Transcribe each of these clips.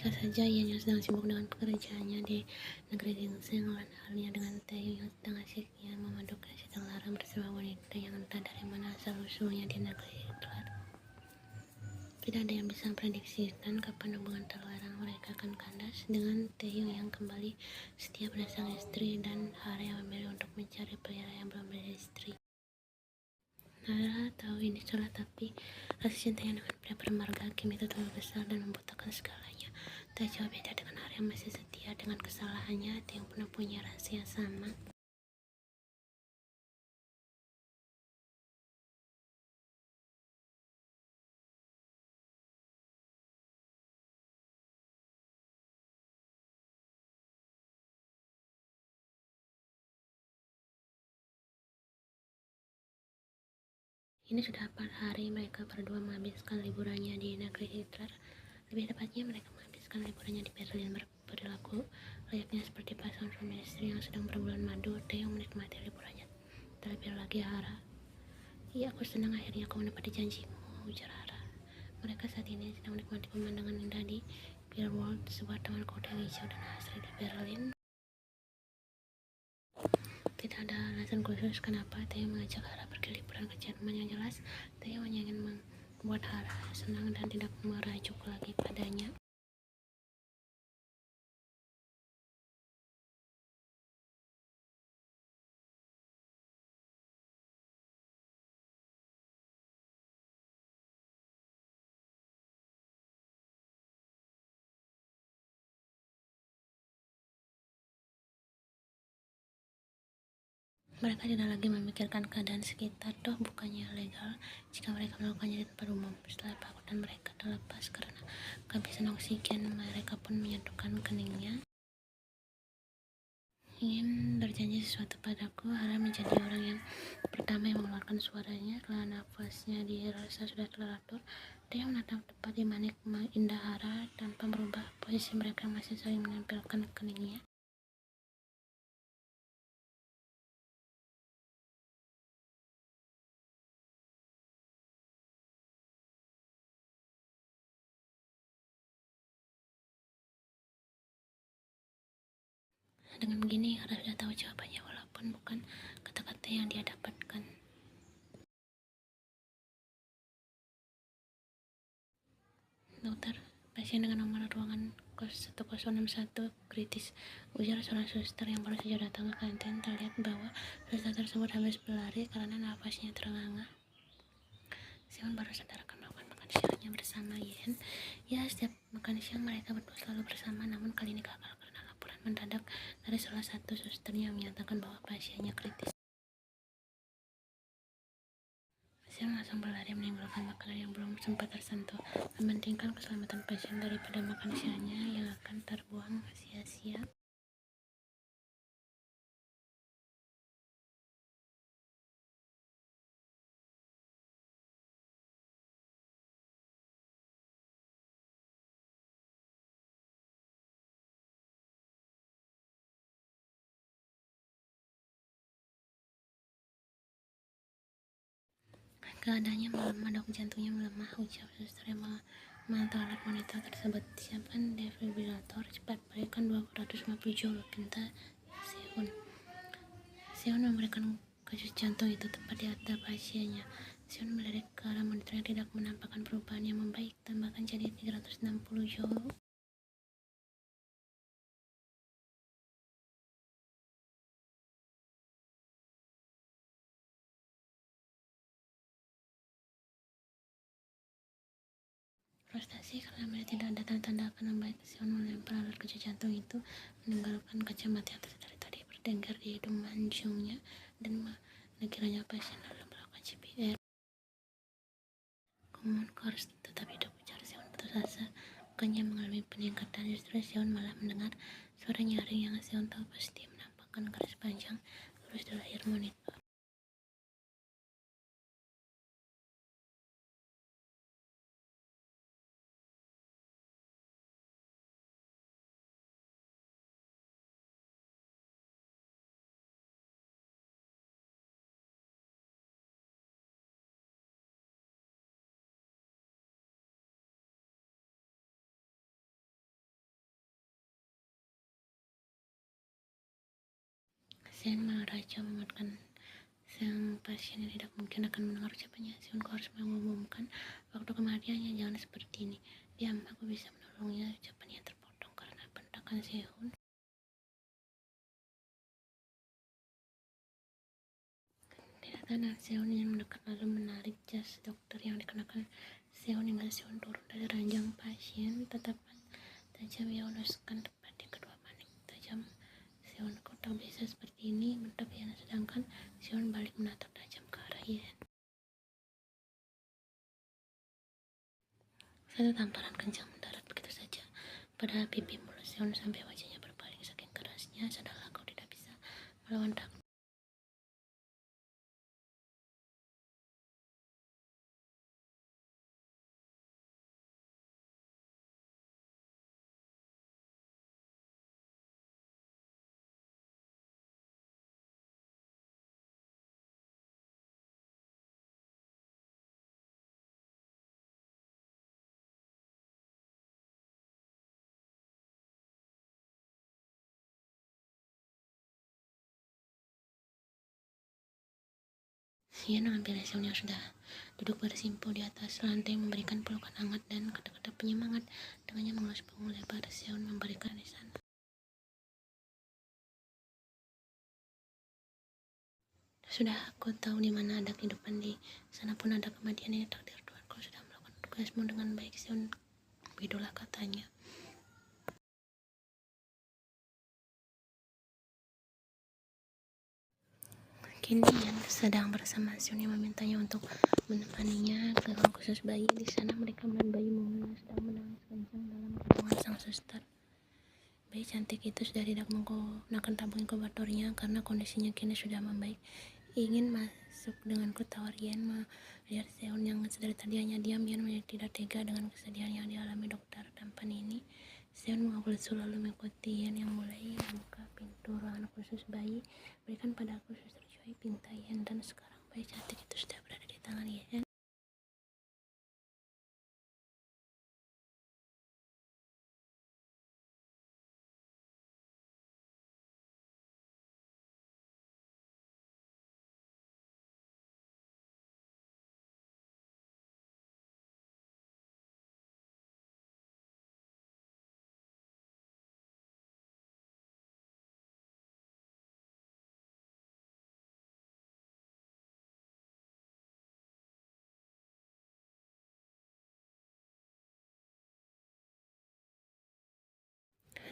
Jika saja ianya sedang sibuk dengan pekerjaannya di negeri ginseng, lain halnya dengan Taehyung yang sedang asyiknya memandu kreasi terlarang bersama wanita yang entah dari mana asal-usulnya di negeri Hitler. Tidak ada yang bisa memprediksikan kapan hubungan terlarang mereka akan kandas, dengan Taehyung yang kembali setia pada sang istri dan Hara yang memilih untuk mencari pria yang belum beristri. Nara tahu ini salah, tapi rasa cintanya dengan pria bermarga Kim itu terlalu besar dan membutakan segalanya. Tak jauh beda dengan Hara yang masih setia dengan kesalahannya. Taehyung pun punya rasa yang sama. Ini sudah 4 hari mereka berdua menghabiskan liburannya di negeri Hitler. Lebih tepatnya mereka menghabiskan liburannya di Berlin, berperilaku layaknya seperti pasangan suami istri yang sedang berbulan madu. Taehyung menikmati liburannya. Terlebih lagi Hara. Iya, aku senang akhirnya kau menepati janjimu, ujar Hara. Mereka saat ini sedang menikmati pemandangan indah di Bierwald, sebuah taman kota yang hijau dan asri di Berlin. Tidak ada alasan khusus kenapa Taehyung mengajak Hara pergi liburan ke Jerman. Yang jelas, Taehyung hanya ingin membuat Hara senang dan tidak merajuk lagi padanya. Mereka tidak lagi memikirkan keadaan sekitar, toh bukannya legal jika mereka melakukannya di tempat umum. Setelah pakutan mereka terlepas karena kehabisan oksigen, mereka pun menyatukan keningnya. Ingin berjanji sesuatu padaku. Hara menjadi orang yang pertama yang mengeluarkan suaranya. Setelah nafasnya dirasa sudah teratur, dia menatap tepat di manik indah Hara tanpa merubah posisi mereka masih saling menempelkan keningnya. Dengan begini, Hara sudah tahu jawabannya walaupun bukan kata-kata yang dia dapatkan. Dokter, pasien dengan nomor ruangan 1061 kritis, ujar seorang suster yang baru saja datang ke kantin. Terlihat bahwa suster tersebut habis berlari karena nafasnya terengah-engah. Seon baru sadar akan melakukan makan siangnya bersama Yen. Ya, setiap makan siang mereka berdua selalu bersama, namun kali ini gagal karena laporan mendadak dari salah satu susternya yang menyatakan bahwa pasiennya kritis. Pasien langsung berlari meninggalkan makanan yang belum sempat tersentuh, mementingkan keselamatan pasien daripada makan siangnya yang akan terbuang sia-sia. Keadaannya melemah, dok, jantungnya melemah, ucap suster yang memantau alat monitor tersebut. Siapkan defibrilator, cepat berikan 250 joule, pinta Seon. Seon memberikan kasus jantung itu tepat di atas pasiennya. Seon melirik ke arah monitor yang tidak menampakkan perubahan yang membaik, tambahkan jadi 360 joule. Frustasi karena melihat tidak ada tanda-tanda akan membaik, Seon melempar alat kerja jantung itu, meninggalkan kacamata yang dari tadi bertengger di hidung mancungnya dan menekiranya pasien lalu melakukan CPR. Komun harus tetap hidup, ujar Seon putus asa. Bukannya mengalami peningkatan, justru Seon malah mendengar suara nyaring yang Seon tahu pasti menampakkan garis panjang lurus di layar monitor. Sen meraca mengingatkan sang pasien yang tidak mungkin akan mendengar ucapannya. Seun harus mengumumkan waktu kematiannya. Jangan seperti ini. Diam, aku bisa menolongnya. Ucapannya terpotong karena bentakan Seun. Tidak tenang, Seun yang mendekat lalu menarik jas dokter yang dikenakan Seun hingga Seun turun dari ranjang pasien. Tatapan tajam ia ulaskan tepat di kedua manik tajam Seun. Kau tak bisa seperti ini, bentak Yana. Sedangkan Seun balik menatap tajam ke arah Yen. Satu tamparan kencang mendarat begitu saja pada pipi mulut Seun sampai wajahnya berpaling saking kerasnya. Sadarlah kau tidak bisa melawan takdir. Ia mengambil Seun yang sudah duduk bersimpuh di atas lantai, memberikan pelukan hangat dan kata-kata penyemangat. Dengannya mengelus punggung lebar Seun, memberikan di sana. Sudah aku tahu di mana ada kehidupan, di sana pun ada kematian. Ini takdir Tuhan. Kau sudah melakukan tugasmu dengan baik, Seun. Begitulah katanya. Kini Yan sedang bersama Seun yang memintanya untuk menemaninya ke ruang khusus bayi. Di sana mereka melihat bayi Mona sedang menangis kencang dalam gendongan sang suster. Bayi cantik itu sudah tidak menggunakan tabung inkubatornya karena kondisinya kini sudah membaik. Ingin masuk denganku, tawar Yan. Melihat Seun yang dari tadi hanya diam, Yan menjadi tidak tega dengan kesedihan yang dialami dokter tampan ini. Seun mengabul lalu mengikuti Yan yang mulai membuka pintu ruangan khusus bayi. Berikan padaku, suster Choi, pinta Yan, dan sekarang bayi cantik itu sudah berada di tangan Yan.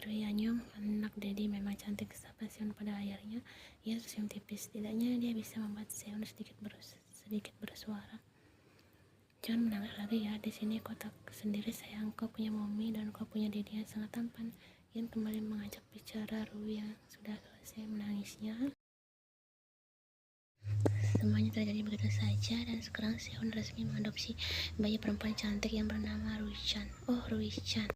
Harvey Anyong, anak Dedi memang cantik, sapa Seun pada akhirnya. Ia tersenyum tipis. Setidaknya dia bisa membuat Seun sedikit bersuara. Jangan menangis lagi ya, di sini kau tak sendiri sayang. Kau punya Mommy dan kau punya Dedi yang sangat tampan. Yan kembali mengajak bicara Rui yang sudah selesai menangisnya. Semuanya terjadi begitu saja dan sekarang Seun resmi mengadopsi bayi perempuan cantik yang bernama Rui Chan. Oh, Rui Chan.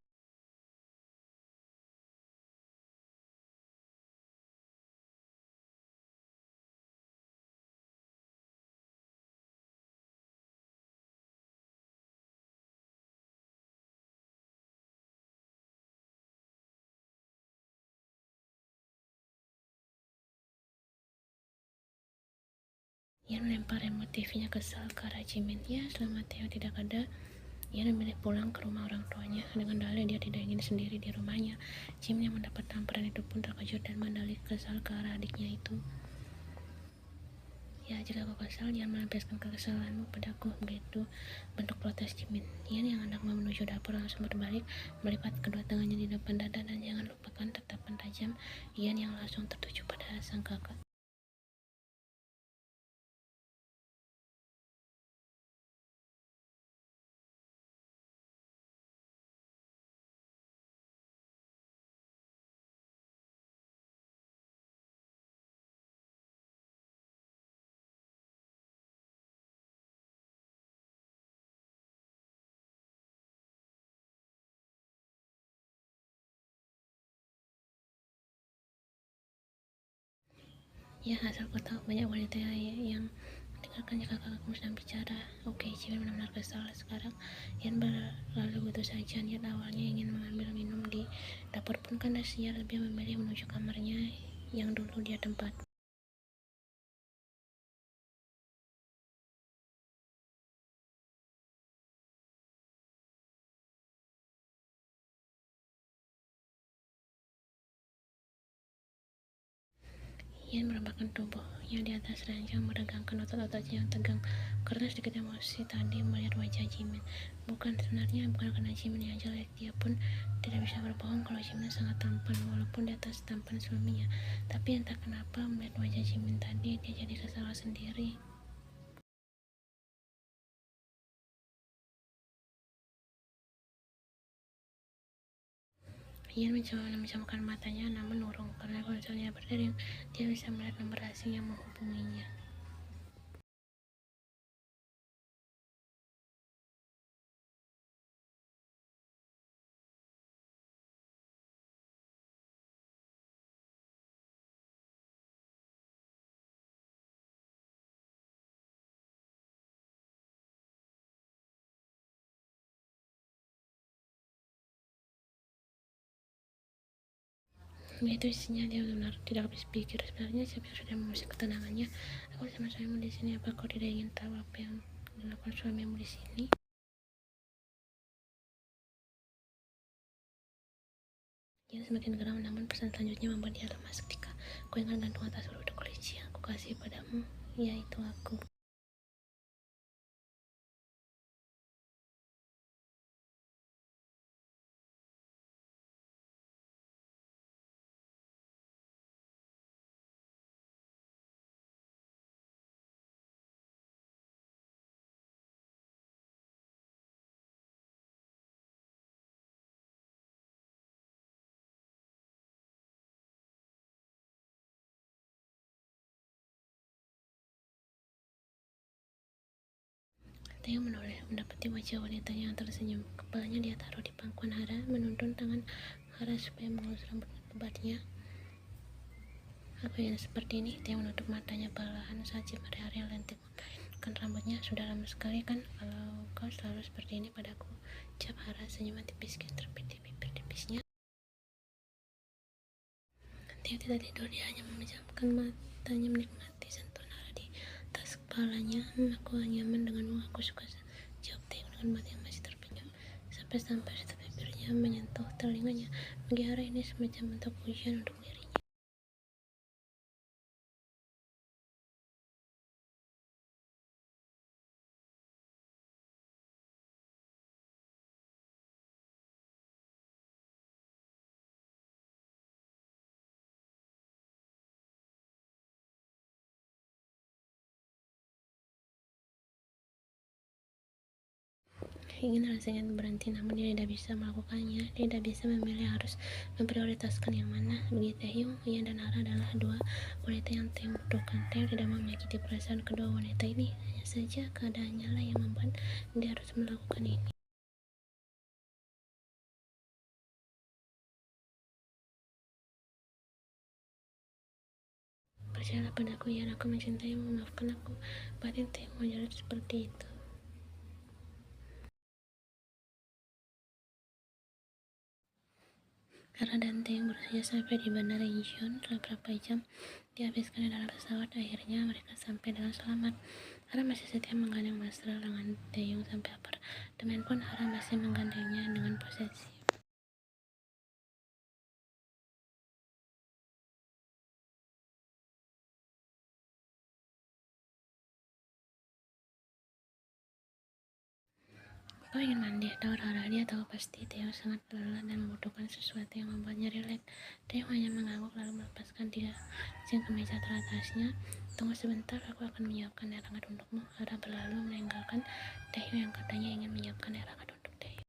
Yan melempar remote TV-nya kesal ke arah Jimin. Ya, selama Theo tidak ada, Yan memilih pulang ke rumah orang tuanya dengan dalih dia tidak ingin sendiri di rumahnya. Jimin yang mendapat tamparan itu pun terkejut dan mendalih kesal ke arah adiknya itu. Ya, jika kau kesal, jangan melampiaskan kekesalanmu padaku. Begitu bentuk protes Jimin. Yan yang hendak menuju dapur langsung berbalik, melipat kedua tangannya di depan dada, dan jangan lupakan tatapan tajam Yan yang langsung tertuju pada sang kakak. Ya, asal kau tahu, banyak wanita yang mendengarkan jika kakakmu sedang bicara. Oke, Jimin benar-benar kesal. Sekarang Yan berlalu begitu saja. Niat awalnya ingin mengambil minum di dapur pun kandas. Ia lebih memilih menuju kamarnya yang dulu dia tempat. Ian merembakkan tubuhnya di atas ranjang, meregangkan otot-ototnya yang tegang karena sedikit emosi tadi melihat wajah Jimin. Sebenarnya bukan karena Jimin yang jelek, dia pun tidak bisa berbohong kalau Jimin sangat tampan walaupun di atas tampan suaminya. Tapi entah kenapa melihat wajah Jimin tadi, dia jadi kesal sendiri. Ian mencoba memejamkan matanya, namun urung karena ponselnya berdering. Dia bisa melihat nomor asing yang menghubunginya. Begitu isinya, dia benar tidak habis pikir. Sebenarnya siapa yang sudah mengusik ketenangannya? Aku sama suamimu di sini. Apa kau tidak ingin tahu apa yang dilakukan suamimu di sini? Ia semakin geram, namun pesan selanjutnya membuat dia lemas ketika kau ingat gantungan tas beruduk kelinci yang aku kasih padamu, yaitu aku. Theo menoleh, mendapati wajah wanitanya yang tersenyum. Kepalanya dia taruh di pangkuan Hara, menuntun tangan Hara supaya mengelus rambut lebatnya. Aku ingin seperti ini. Theo menutup matanya perlahan saat hari-hari lentik kan rambutnya. Sudah lama sekali kan kalau kau selalu seperti ini padaku, ucap Hara, senyuman tipis terbit di bibir tipisnya. Theo tidak tidur, dia hanya memejamkan matanya menikmati sentuhan Hara di atas kepalanya. Aku nyaman denganmu, aku suka, jawab Theo dengan mata yang masih terpejam sampai setiap bibirnya menyentuh telinganya. Bagi Hara ini semacam bentuk pujian untuk dirinya. Ingin rasanya berhenti, namun dia tidak bisa melakukannya. Dia tidak bisa memilih harus memprioritaskan yang mana. Bagi Taehyung, Ian dan Hara adalah dua wanita yang Taehyung butuhkan. Taehyung tidak mau menyakiti perasaan kedua wanita ini. Hanya saja keadaannya lah yang membuat dia harus melakukan ini. Percayalah padaku, Ian, aku mencintaimu, maafkan aku. Batin Taehyung menjerit seperti itu. Hara dan Taehyung baru saja sampai di bandara Incheon. Setelah beberapa jam dihabiskan di dalam pesawat, akhirnya mereka sampai dengan selamat. Hara masih setia menggandeng mesra lengan Taehyung sampai apartemen pun Hara masih menggandengnya dengan posesif. Kau ingin mandi? Tawar Hara. Dia tahu pasti Taehyung sangat lelah dan membutuhkan sesuatu yang membuatnya rileks. Taehyung hanya mengangguk lalu melepaskan tiga cincin kemeja teratasnya. Tunggu sebentar, aku akan menyiapkan air hangat untukmu. Hara berlalu meninggalkan Taehyung yang katanya ingin menyiapkan air hangat untuk Taehyung.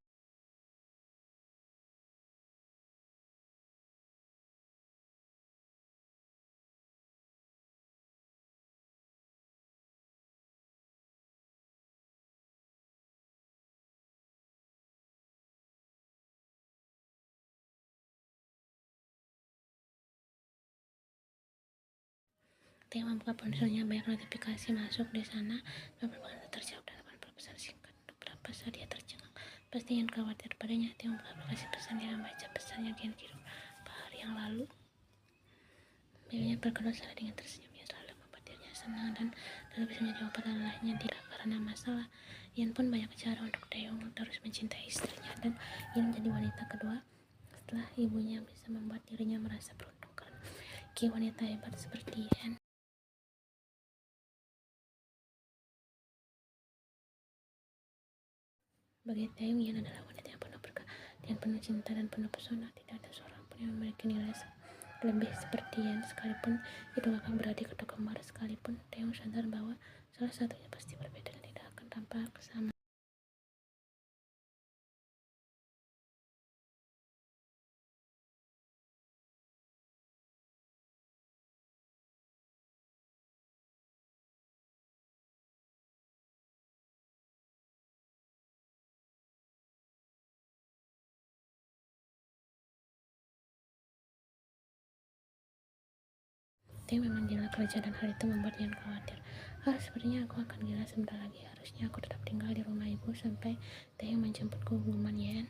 Taehyung membuka ponselnya, banyak notifikasi masuk di sana. 20% terjawab dan 80 pesan singkat. Untuk berapa saat dia tercengang, pasti ingin khawatir padanya. Taehyung membuka aplikasi pesan, dia membaca pesan yang dia kirim beberapa hari yang lalu. Bibirnya berkedut saat ingin tersenyum. Ia selalu membuat dirinya senang dan lalu bisa menjadi obat lelahnya tidak karena masalah. Ian pun banyak cara untuk Taehyung terus mencintai istrinya, dan Ian menjadi wanita kedua setelah ibunya bisa membuat dirinya merasa beruntung karena memiliki wanita hebat seperti Ian. Bagi Taeyong, Ian adalah wanita yang penuh berkah dan penuh cinta dan penuh pesona. Tidak ada seorang pun yang memiliki nilai lebih seperti Ian, sekalipun itu akan beradik atau kembar sekalipun. Taeyong sadar bahwa salah satunya pasti berbeda dan tidak akan tampak sama. Tapi memang gila kerja dan hal itu membuat Ian khawatir. Sepertinya aku akan gila sebentar lagi. Harusnya aku tetap tinggal di rumah ibu sampai Taeyong menjemputku, gumam Ian.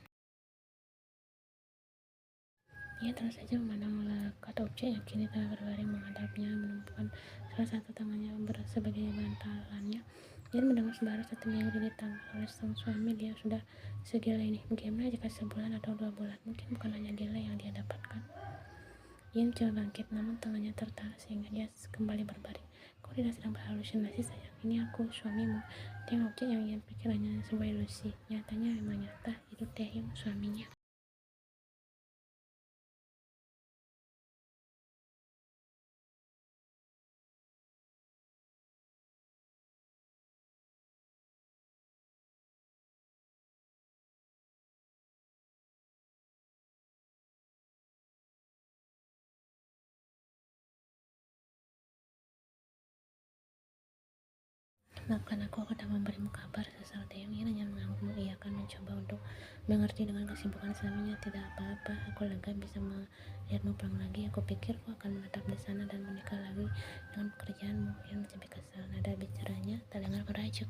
Ia terus saja memandang lekat objek yang kini tengah berbaring menghadapnya, menemukan salah satu tangannya sebagai bantalannya. Ia mendengar sebaru 1 minggu ditanggal oleh sang suami. Dia sudah segila ini. Bagaimana jika sebulan atau 2 bulan? Mungkin bukan hanya gila yang dia dapatkan. Ia mencoba bangkit, namun tangannya tertahan sehingga dia kembali berbaring. Kau tidak sedang berhalusinasi, sayang. Ini aku, suamimu. Taeyong, objek yang ia pikir hanya sebuah ilusi. Nyatanya memang nyata. Itu Taeyong, suaminya. Maafkan aku akan memberimu kabar, sesal Taeyong. Ia hanya mengangguk mengiyakan, mencoba untuk mengerti dengan kesibukan suaminya. Tidak apa-apa, aku lega bisa melihatmu pulang lagi. Aku pikir kau akan menetap di sana dan menikah lagi dengan pekerjaanmu. Ia mencibir kesal, nada bicaranya terdengar merajuk.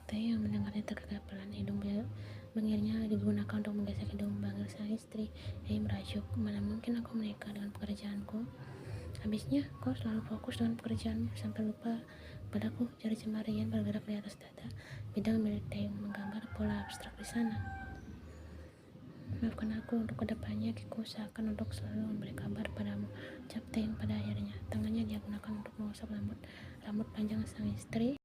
Taeyong mendengarnya tergagap pelan, hidung bangirnya digunakan untuk menggesek hidung bangir sang istri. Ia merajuk, mana mungkin aku menikah dengan pekerjaanku? Habisnya, kau selalu fokus dengan pekerjaanmu sampai lupa padaku. Jari jemari Ian bergerak di atas dada. Bidang milik Taeyong menggambar pola abstrak di sana. Maafkan aku, untuk kedepannya aku usahakan untuk selalu memberi kabar padamu, ucap Taeyong pada akhirnya. Tangannya dia gunakan untuk mengusap rambut panjang sang istri.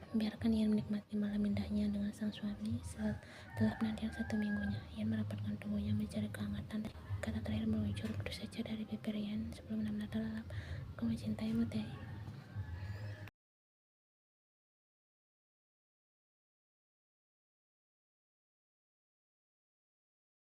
Biarkan Ian menikmati malam indahnya dengan sang suami. Setelah penantian 1 minggunya, Ian merapatkan tubuhnya mencari kehangatan. Kata terakhir meluncur begitu saja dari bibir Ian sebelum benar-benar terlelap. Aku mencintaimu, Tae.